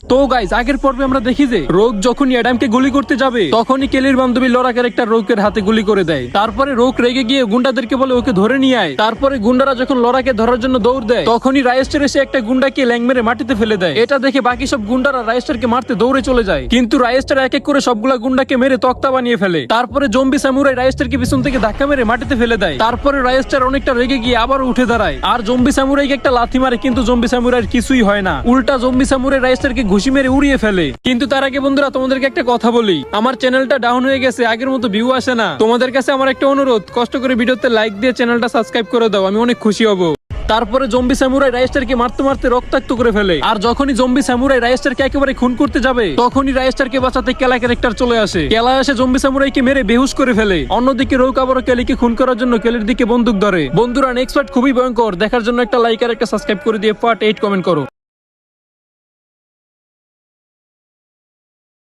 তো গাইস, আগের পর্বে আমরা দেখি যে রোগ যখন অ্যাডামকে গুলি করতে যাবে তখনই কেলির বান্ধবী লরা ক্যারেক্টার রোগের হাতে গুলি করে দেয়। তারপরে রোগ রেগে গিয়ে গুন্ডাদেরকে বলে ওকে ধরে নিয়ে আয়। তারপরে গুন্ডারা যখন লরাকে ধরার জন্য দৌড় দেয় তখনই রাইস্টার এসে একটা গুন্ডাকে ল্যাং মেরে মাটিতে ফেলে দেয়। এটা দেখে বাকি সব গুন্ডারা রাইস্টারকে মারতে দৌড়ে চলে যায়, কিন্তু রাইস্টার এক এক করে সবগুলা গুন্ডাকে মেরে তক্তা বানিয়ে ফেলে। তারপরে জম্বি সামুরাই রাইস্টারকে পিছন থেকে ধাক্কা মেরে মাটিতে ফেলে দেয়। তারপরে রাইস্টার অনেকটা রেগে গিয়ে আবার উঠে দাঁড়ায় আর জম্বি সামুরাইকে একটা লাথি মারে, কিন্তু জম্বি সামুরাইয়ের কিছুই হয় না। উল্টা জম্বি সামুরাই রাইস্টারকে ঘুষি মেরে উড়িয়ে ফেলে। কিন্তু তার আগে বন্ধুরা, তোমাদেরকে একটা কথা বলি, আমার চ্যানেলটা ডাউন হয়ে গেছে, আগের মতো ভিউ আসে না। তোমাদের কাছে আমার একটা অনুরোধ, কষ্ট করে ভিডিওতে লাইক দিয়ে চ্যানেলটা সাবস্ক্রাইব করে দাও, আমি অনেক খুশি হব। তারপরে জম্বি সামুরাই রাইস্টারকে মারতে মারতে রক্তাক্ত করে ফেলে। আর যখনই জম্বি সামুরাই রাইস্টারকে একেবারে খুন করতে যাবে তখনই রাইস্টারকে বাঁচাতে কেলা ক্যারেক্টার চলে আসে। কেলা এসে জম্বি সামুরাইকে মেরে বেহুশ করে ফেলে। অন্যদিকে রোগ আবারও কেলিকে খুন করার জন্য কেলির দিকে বন্দুক ধরে। বন্ধুরা, নেক্সট পার্ট খুবই ভয়ঙ্কর, দেখার জন্য একটা লাইক আর একটা সাবস্ক্রাইব করে দিয়ে পার্ট 8 কমেন্ট করো।